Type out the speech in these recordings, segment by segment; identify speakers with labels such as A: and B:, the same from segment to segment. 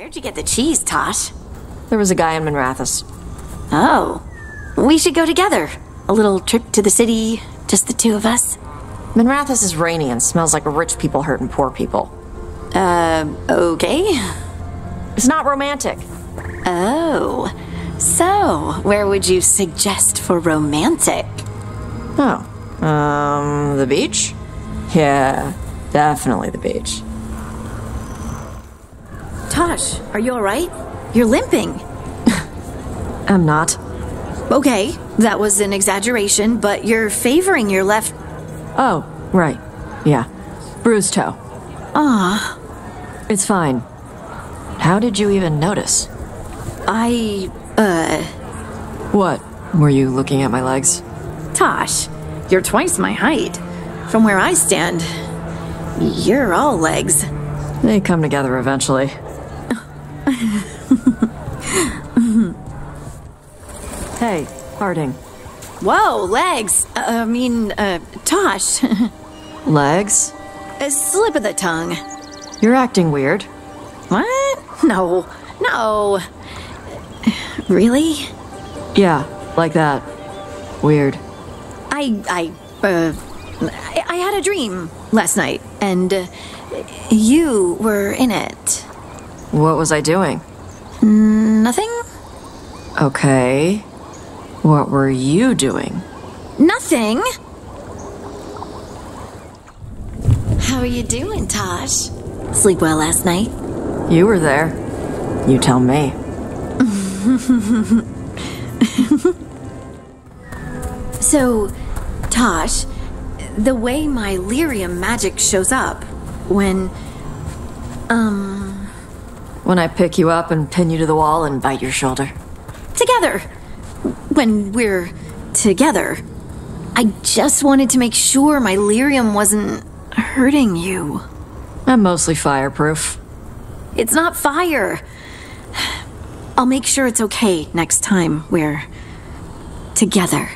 A: Where'd you get the cheese, Taash?
B: There was a guy in Manrathus.
A: Oh. We should go together. A little trip to the city, just the two of us.
B: Manrathus is rainy and smells like rich people hurting poor people.
A: Okay.
B: It's not romantic.
A: Oh. So, where would you suggest for romantic?
B: Oh. The beach? Yeah, definitely the beach.
A: Taash, are you alright? You're limping.
B: I'm not.
A: Okay, that was an exaggeration, but you're favoring your left...
B: Oh, right. Yeah. Bruised toe.
A: Ah.
B: It's fine. How did you even notice? What? Were you looking at my legs?
A: Taash, you're twice my height. From where I stand, you're all legs.
B: They come together eventually. Hey, Harding.
A: Whoa, legs! Taash.
B: Legs?
A: A slip of the tongue.
B: You're acting weird.
A: What? No. Really?
B: Yeah, like that. Weird.
A: I had a dream last night, and you were in it.
B: What was I doing?
A: Nothing?
B: Okay. What were you doing?
A: Nothing. How are you doing, Taash? Sleep well last night?
B: You were there. You tell me.
A: So, Taash, the way my lyrium magic shows up when
B: I pick you up and pin you to the wall and bite your shoulder.
A: Together. When we're together. I just wanted to make sure my lyrium wasn't hurting you.
B: I'm mostly fireproof.
A: It's not fire. I'll make sure it's okay next time we're together.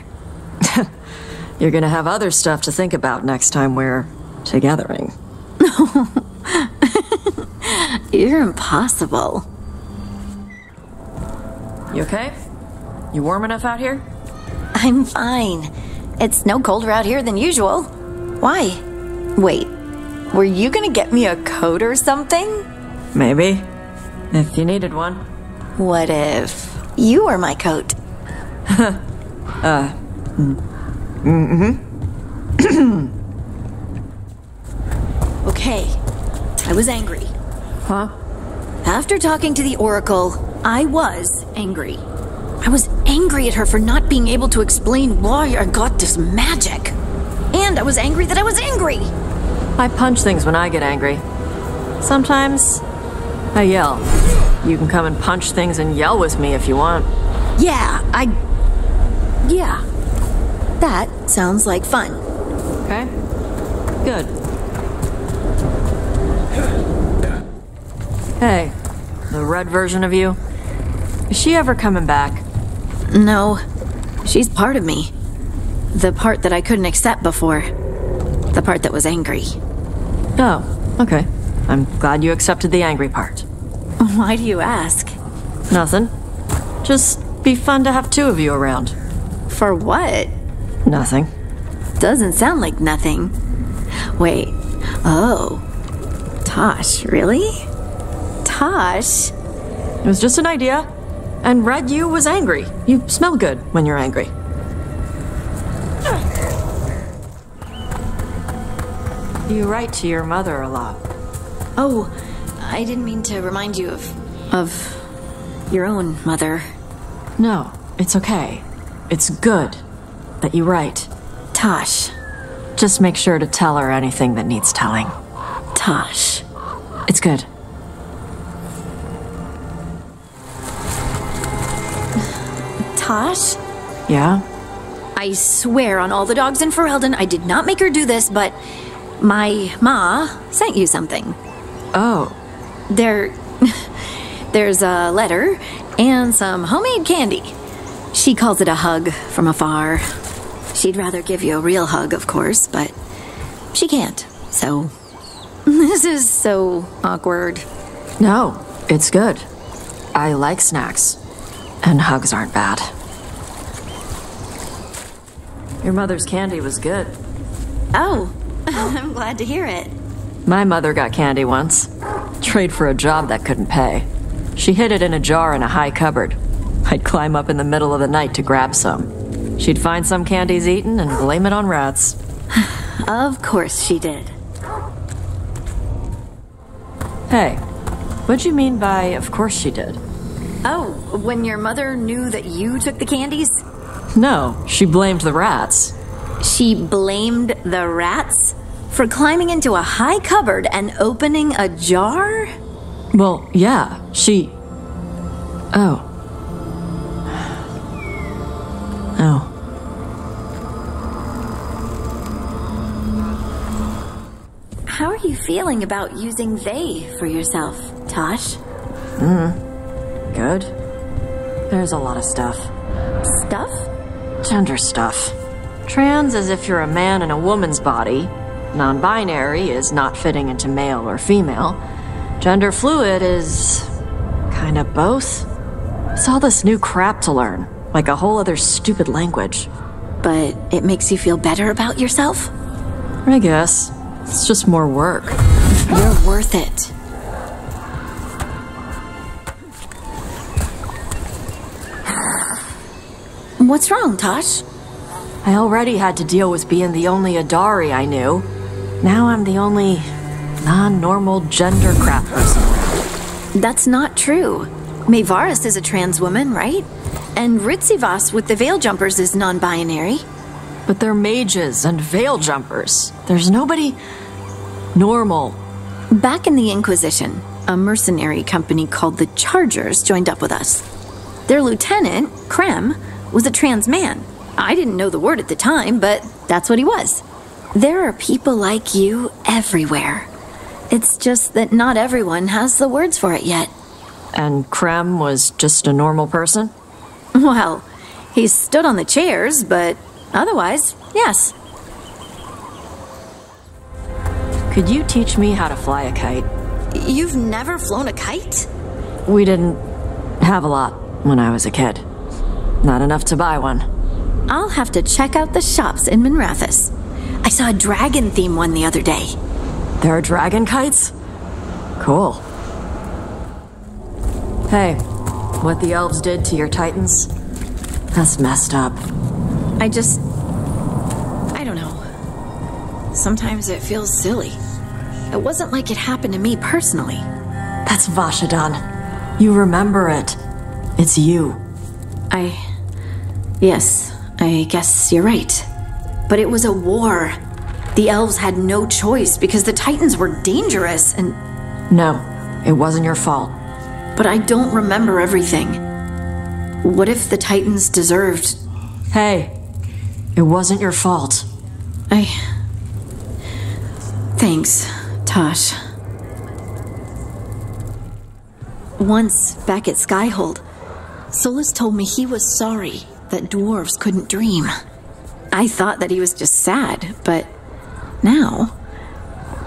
B: You're gonna have other stuff to think about next time we're togethering.
A: You're impossible.
B: You okay? You warm enough out here?
A: I'm fine. It's no colder out here than usual. Why? Wait, were you gonna get me a coat or something?
B: Maybe. If you needed one.
A: What if you were my coat? Okay, I was angry.
B: Huh?
A: After talking to the Oracle, I was angry. I was angry at her for not being able to explain why I got this magic. And I was angry that I was angry.
B: I punch things when I get angry. Sometimes I yell. You can come and punch things and yell with me if you want.
A: Yeah, that sounds like fun.
B: Okay? Good. Hey, the red version of you? Is she ever coming back?
A: No, she's part of me. The part that I couldn't accept before. The part that was angry.
B: Oh, okay. I'm glad you accepted the angry part.
A: Why do you ask?
B: Nothing. Just be fun to have two of you around.
A: For what?
B: Nothing.
A: Doesn't sound like nothing. Wait. Oh. Taash, really? Taash?
B: It was just an idea. And Red You was angry. You smell good when you're angry. You write to your mother a lot.
A: Oh, I didn't mean to remind you of your own mother.
B: No, it's okay. It's good that you write.
A: Taash.
B: Just make sure to tell her anything that needs telling.
A: Taash.
B: It's good.
A: Taash?
B: Yeah?
A: I swear on all the dogs in Ferelden, I did not make her do this, but my ma sent you something.
B: Oh.
A: There's a letter and some homemade candy. She calls it a hug from afar. She'd rather give you a real hug, of course, but she can't, so... This is so awkward.
B: No, It's good. I like snacks. And hugs aren't bad. Your mother's candy was good.
A: Oh, I'm glad to hear it.
B: My mother got candy once. Trade for a job that couldn't pay. She hid it in a jar in a high cupboard. I'd climb up in the middle of the night to grab some. She'd find some candies eaten and blame it on rats.
A: Of course she did.
B: Hey, what'd you mean by of course she did?
A: Oh, when your mother knew that you took the candies?
B: No, she blamed the rats.
A: She blamed the rats? For climbing into a high cupboard and opening a jar?
B: Well, yeah, she... Oh. Oh.
A: How are you feeling about using they for yourself, Taash?
B: Good. There's a lot of stuff.
A: Stuff?
B: Gender stuff. Trans is if you're a man in a woman's body. Non-binary is not fitting into male or female. Gender fluid is... kinda both. It's all this new crap to learn. Like a whole other stupid language.
A: But it makes you feel better about yourself?
B: I guess. It's just more work.
A: You're worth it. What's wrong, Taash?
B: I already had to deal with being the only Adari I knew. Now I'm the only non-normal gender crap person.
A: That's not true. Mayvaris is a trans woman, right? And Ritsivas with the Veil Jumpers is non-binary.
B: But they're mages and veil jumpers. There's nobody normal.
A: Back in the Inquisition, a mercenary company called the Chargers joined up with us. Their lieutenant, Krem, was a trans man. I didn't know the word at the time, but that's what he was. There are people like you everywhere. It's just that not everyone has the words for it yet.
B: And Krem was just a normal person?
A: Well, he stood on the chairs, but otherwise, yes.
B: Could you teach me how to fly a kite?
A: You've never flown a kite?
B: We didn't have a lot when I was a kid. Not enough to buy one.
A: I'll have to check out the shops in Minrathis. I saw a dragon theme one the other day.
B: There are dragon kites? Cool. Hey, what the elves did to your titans? That's messed up.
A: I don't know. Sometimes it feels silly. It wasn't like it happened to me personally.
B: That's Vashadan. You remember it. It's you.
A: Yes, I guess you're right. But it was a war. The elves had no choice because the titans were dangerous and...
B: No, it wasn't your fault.
A: But I don't remember everything. What if the titans deserved...
B: Hey, it wasn't your fault.
A: Thanks, Taash. Once, back at Skyhold, Solus told me he was sorry that dwarves couldn't dream. I thought that he was just sad, but now,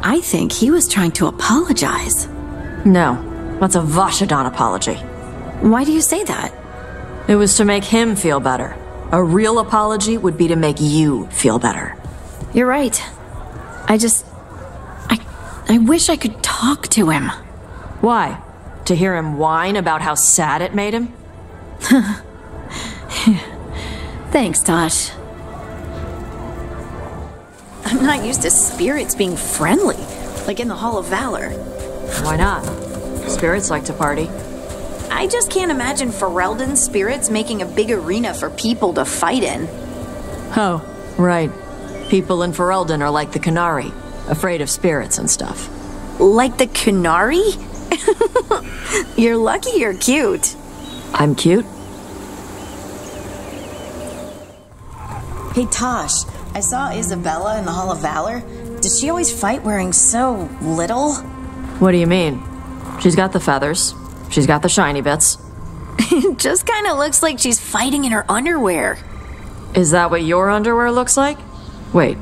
A: I think he was trying to apologize.
B: No, that's a Vashadan apology.
A: Why do you say that?
B: It was to make him feel better. A real apology would be to make you feel better.
A: You're right. I wish I could talk to him.
B: Why? To hear him whine about how sad it made him?
A: Thanks, Taash. I'm not used to spirits being friendly, like in the Hall of Valor.
B: Why not? Spirits like to party.
A: I just can't imagine Ferelden's spirits making a big arena for people to fight in.
B: Oh, right. People in Ferelden are like the Canary, afraid of spirits and stuff.
A: Like the Canary? You're lucky you're cute.
B: I'm cute?
C: Hey Taash, I saw Isabella in the Hall of Valor. Does she always fight wearing so little?
B: What do you mean? She's got the feathers. She's got the shiny bits.
A: It just kind of looks like she's fighting in her underwear.
B: Is that what your underwear looks like? Wait,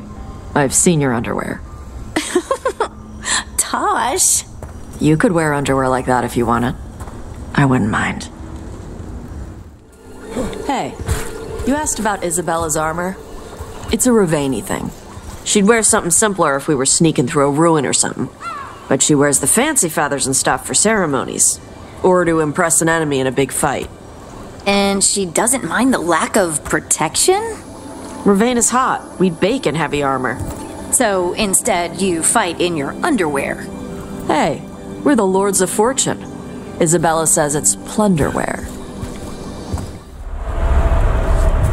B: I've seen your underwear.
A: Taash.
B: You could wear underwear like that if you wanted. I wouldn't mind. Hey, you asked about Isabella's armor? It's a Ravani thing. She'd wear something simpler if we were sneaking through a ruin or something. But she wears the fancy feathers and stuff for ceremonies. Or to impress an enemy in a big fight.
A: And she doesn't mind the lack of protection?
B: Ravana's hot. We bake in heavy armor.
A: So instead, you fight in your underwear.
B: Hey, we're the Lords of Fortune. Isabella says it's plunderwear.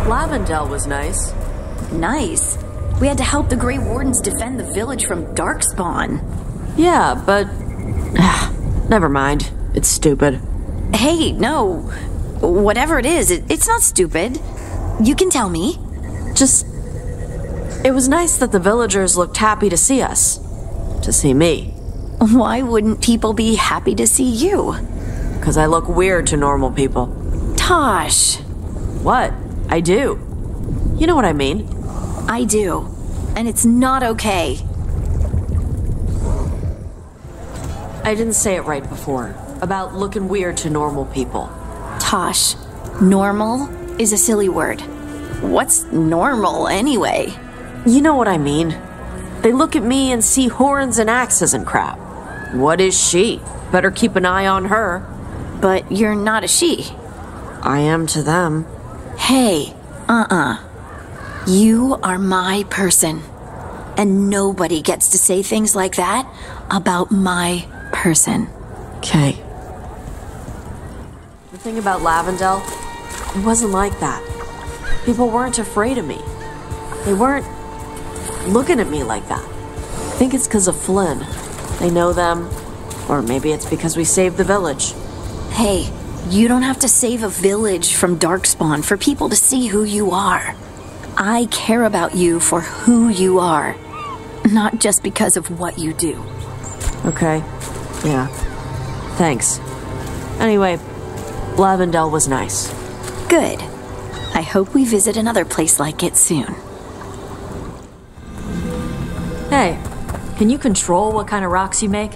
B: Lavendel was nice.
A: Nice. We had to help the Grey Wardens defend the village from Darkspawn.
B: Yeah, but... never mind. It's stupid.
A: Hey, no. Whatever it is, it's not stupid. You can tell me.
B: Just... It was nice that the villagers looked happy to see us. To see me.
A: Why wouldn't people be happy to see you?
B: 'Cause I look weird to normal people.
A: Taash.
B: What? I do. You know what I mean.
A: I do. And it's not okay.
B: I didn't say it right before. About looking weird to normal people.
A: Taash, normal is a silly word. What's normal anyway?
B: You know what I mean. They look at me and see horns and axes and crap. What is she? Better keep an eye on her.
A: But you're not a she.
B: I am to them.
A: Hey, You are my person. And nobody gets to say things like that about my person.
B: Okay. The thing about Lavendel, it wasn't like that. People weren't afraid of me. They weren't looking at me like that. I think it's because of Flynn. They know them, or maybe it's because we saved the village.
A: Hey, you don't have to save a village from Darkspawn for people to see who you are. I care about you for who you are, not just because of what you do.
B: Okay. Yeah. Thanks. Anyway, Lavendel was nice.
A: Good. I hope we visit another place like it soon.
B: Hey, can you control what kind of rocks you make?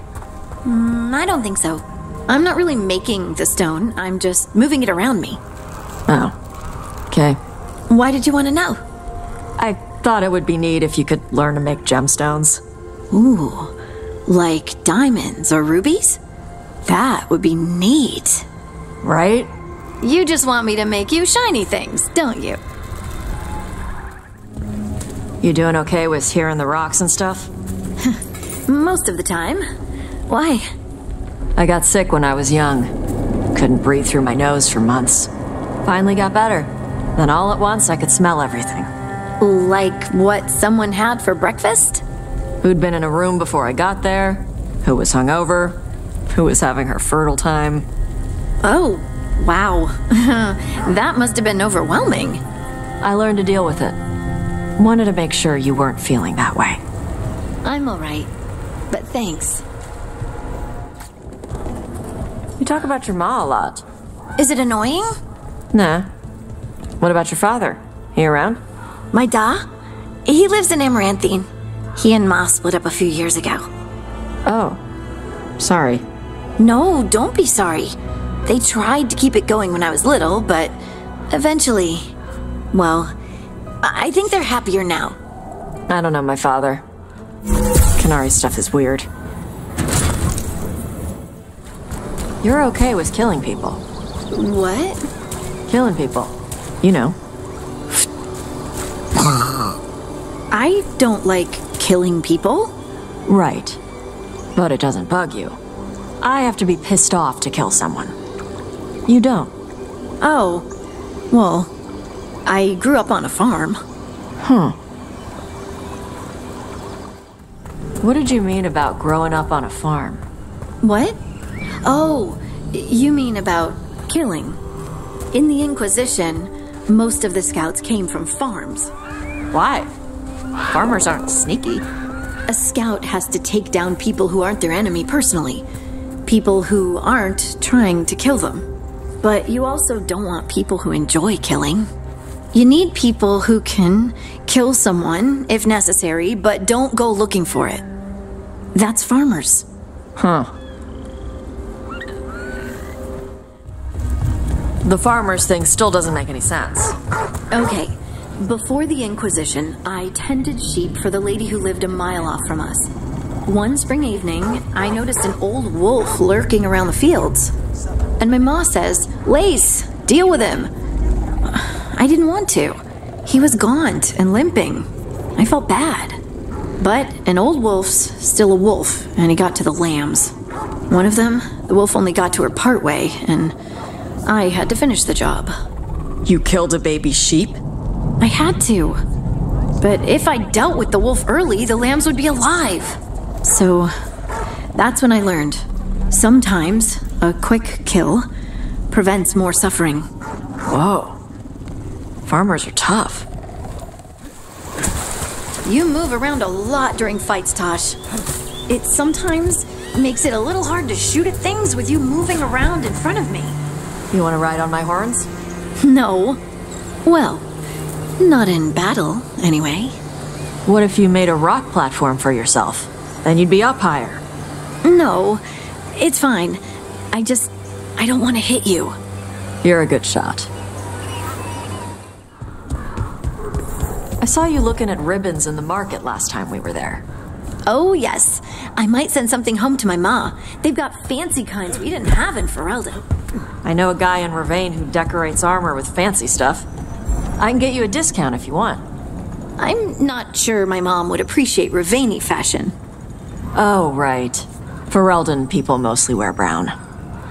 A: I don't think so. I'm not really making the stone, I'm just moving it around me.
B: Oh. Okay.
A: Why did you want to know?
B: I thought it would be neat if you could learn to make gemstones.
A: Ooh, like diamonds or rubies? That would be neat.
B: Right?
A: You just want me to make you shiny things, don't you?
B: You doing okay with hearing the rocks and stuff?
A: Most of the time. Why?
B: I got sick when I was young. Couldn't breathe through my nose for months. Finally got better. Then all at once I could smell everything.
A: Like what someone had for breakfast?
B: Who'd been in a room before I got there? Who was hungover? Who was having her fertile time?
A: Oh, wow. That must have been overwhelming.
B: I learned to deal with it. Wanted to make sure you weren't feeling that way.
A: I'm alright, but thanks.
B: You talk about your ma a lot.
A: Is it annoying?
B: Nah. What about your father? He around?
A: My da? He lives in Amaranthine. He and Ma split up a few years ago.
B: Oh. Sorry.
A: No, don't be sorry. They tried to keep it going when I was little, but eventually... Well, I think they're happier now.
B: I don't know my father. Canary stuff is weird. You're okay with killing people.
A: What?
B: Killing people. You know.
A: I don't like killing people.
B: Right. But it doesn't bug you. I have to be pissed off to kill someone. You don't.
A: Oh. Well, I grew up on a farm.
B: Huh. What did you mean about growing up on a farm?
A: What? Oh, you mean about killing. In the Inquisition, most of the scouts came from farms.
B: Why? Farmers aren't sneaky.
A: A scout has to take down people who aren't their enemy personally. People who aren't trying to kill them. But you also don't want people who enjoy killing. You need people who can kill someone, if necessary, but don't go looking for it. That's farmers.
B: Huh. The farmers thing still doesn't make any sense.
A: Okay, before the Inquisition, I tended sheep for the lady who lived a mile off from us. One spring evening, I noticed an old wolf lurking around the fields. And my ma says, "Lace, deal with him." I didn't want to. He was gaunt and limping. I felt bad. But an old wolf's still a wolf, and he got to the lambs. One of them, the wolf only got to her partway, and I had to finish the job.
B: You killed a baby sheep?
A: I had to. But if I dealt with the wolf early, the lambs would be alive. So that's when I learned. Sometimes a quick kill prevents more suffering.
B: Whoa. Farmers are tough.
A: You move around a lot during fights, Taash. It sometimes makes it a little hard to shoot at things with you moving around in front of me.
B: You want to ride on my horns?
A: No. Well, not in battle, anyway.
B: What if you made a rock platform for yourself? Then you'd be up higher.
A: No, it's fine. I don't want to hit you.
B: You're a good shot. I saw you looking at ribbons in the market last time we were there.
A: Oh, yes. I might send something home to my ma. They've got fancy kinds we didn't have in Ferelden.
B: I know a guy in Ravane who decorates armor with fancy stuff. I can get you a discount if you want.
A: I'm not sure my mom would appreciate Ravane fashion.
B: Oh, right. Ferelden people mostly wear brown.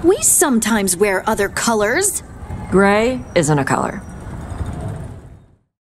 A: We sometimes wear other colors.
B: Gray isn't a color.